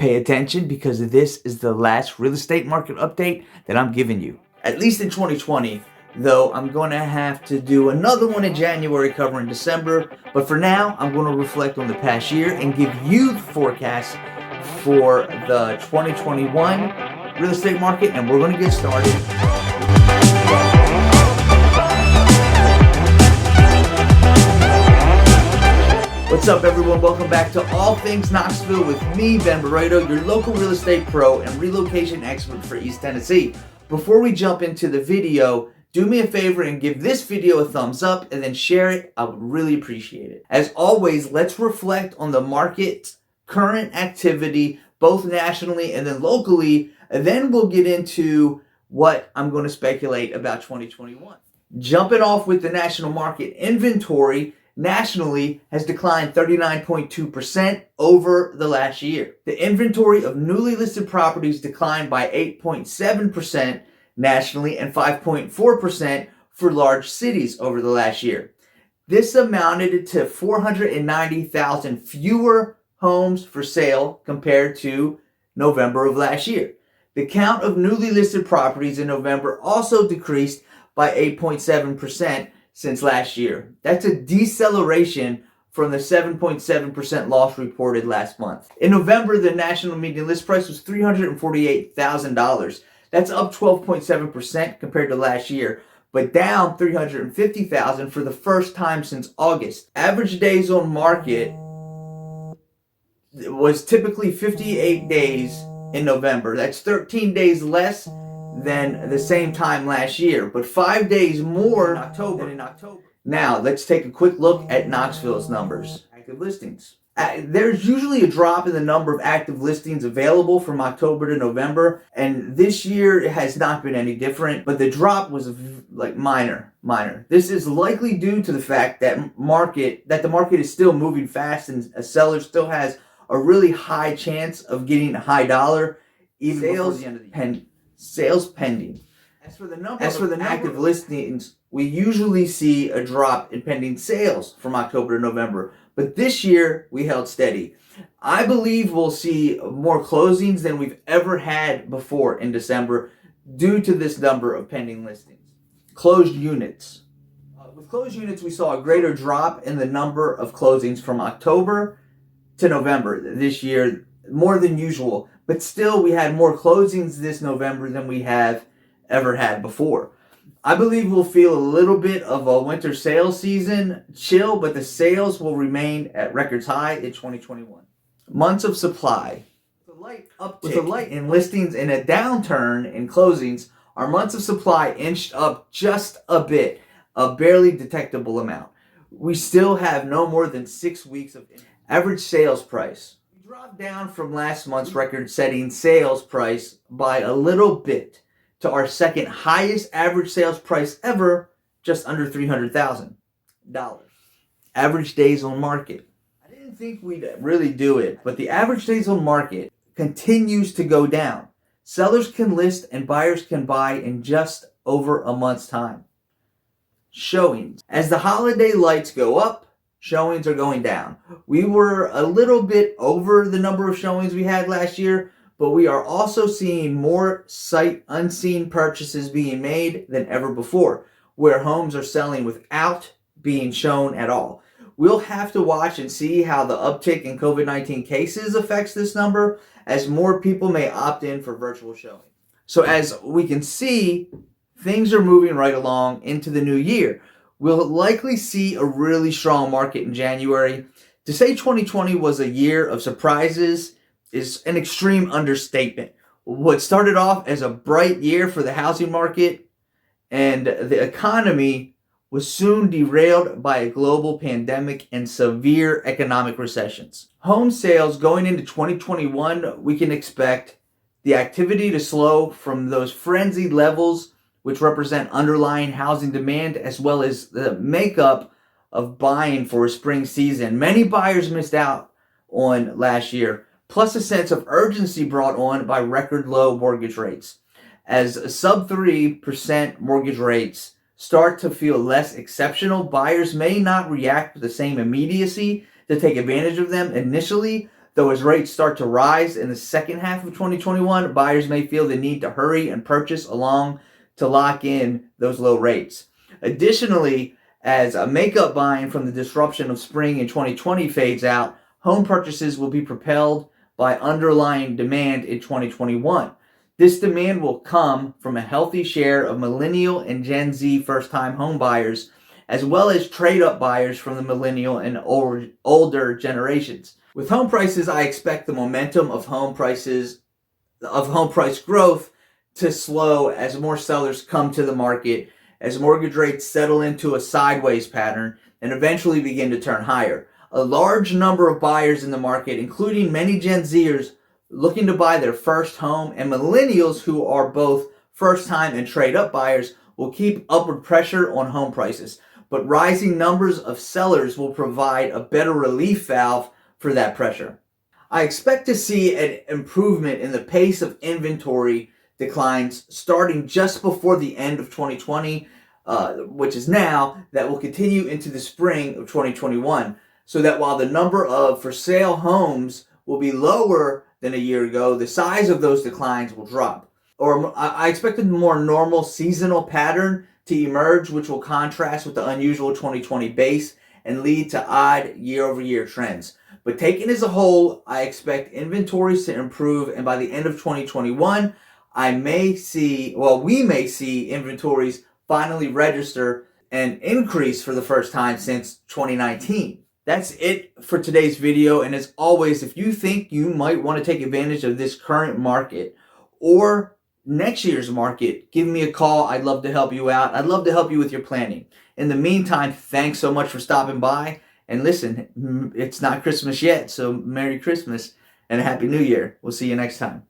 Pay attention because this is the last real estate market update that I'm giving you. At least in 2020, though I'm going to have to do another one in January covering December. But for now, I'm going to reflect on the past year and give you the forecast for the 2021 real estate market, and we're going to get started. What's up, everyone? Welcome back to All Things Knoxville with me, Ben Barredo, your local real estate pro and relocation expert for East Tennessee. Before we jump into the video, do me a favor and give this video a thumbs up and then share it. I would really appreciate it. As always, let's reflect on the market's current activity, both nationally and then locally, and then we'll get into what I'm going to speculate about 2021. Jumping off with the national market, inventory nationally has declined 39.2% over the last year. The inventory of newly listed properties declined by 8.7% nationally and 5.4% for large cities over the last year. This amounted to 490,000 fewer homes for sale compared to November of last year. The count of newly listed properties in November also decreased by 8.7% since last year. That's a deceleration from the 7.7% loss reported last month. In November, the national median list price was $348,000. That's up 12.7% compared to last year, but down $350,000 for the first time since August. Average days on market was typically 58 days in November. That's 13 days less than the same time last year, but 5 days more in October. Now, let's take a quick look at Knoxville's numbers. Active listings. There's usually a drop in the number of active listings available from October to November, and this year it has not been any different, but the drop was like minor. This is likely due to the fact that the market is still moving fast and a seller still has a really high chance of getting a high dollar even before the end of the year. Sales pending. As for the number of active listings, we usually see a drop in pending sales from October to November, but this year we held steady. I believe we'll see more closings than we've ever had before in December due to this number of pending listings. Closed units. With closed units, we saw a greater drop in the number of closings from October to November this year, more than usual. But still, we had more closings this November than we have ever had before. I believe we'll feel a little bit of a winter sales season chill, but the sales will remain at records high in 2021. Months of supply. With a light in listings and a downturn in closings, our months of supply inched up just a bit, a barely detectable amount. We still have no more than 6 weeks of average sales price. Dropped down from last month's record-setting sales price by a little bit to our second highest average sales price ever, just under $300,000. Average days on market. I didn't think we'd really do it, but the average days on market continues to go down. Sellers can list and buyers can buy in just over a month's time. Showings. As the holiday lights go up, showings are going down. We were a little bit over the number of showings we had last year, but we are also seeing more sight unseen purchases being made than ever before, where homes are selling without being shown at all. We'll have to watch and see how the uptick in COVID-19 cases affects this number, as more people may opt in for virtual showing. So as we can see, things are moving right along into the new year. We'll likely see a really strong market in January. To say 2020 was a year of surprises is an extreme understatement. What started off as a bright year for the housing market and the economy was soon derailed by a global pandemic and severe economic recessions. Home sales going into 2021, we can expect the activity to slow from those frenzied levels which represent underlying housing demand, as well as the makeup of buying for a spring season. Many buyers missed out on last year, plus a sense of urgency brought on by record low mortgage rates. As sub 3% mortgage rates start to feel less exceptional, buyers may not react with the same immediacy to take advantage of them initially, Though as rates start to rise in the second half of 2021, buyers may feel the need to hurry and purchase along to lock in those low rates. Additionally, as a makeup buying from the disruption of spring in 2020 fades out, home purchases will be propelled by underlying demand in 2021. This demand will come from a healthy share of millennial and Gen Z first-time home buyers, as well as trade-up buyers from the millennial and older generations. With home prices, I expect the momentum of home price growth to slow as more sellers come to the market, as mortgage rates settle into a sideways pattern and eventually begin to turn higher. A large number of buyers in the market, including many Gen Zers looking to buy their first home, and millennials who are both first-time and trade-up buyers, will keep upward pressure on home prices. But rising numbers of sellers will provide a better relief valve for that pressure. I expect to see an improvement in the pace of inventory declines starting just before the end of 2020, which is now, that will continue into the spring of 2021. So that while the number of for sale homes will be lower than a year ago, the size of those declines will drop. Or I expect a more normal seasonal pattern to emerge, which will contrast with the unusual 2020 base and lead to odd year-over-year trends. But taken as a whole, I expect inventories to improve, and by the end of 2021, we may see inventories finally register an increase for the first time since 2019. That's it for today's video, and as always, if you think you might want to take advantage of this current market or next year's market, give me a call. I'd love to help you out. I'd love to help you with your planning. In the meantime, thanks so much for stopping by. And listen, it's not Christmas yet, so Merry Christmas and a Happy New Year. We'll see you next time.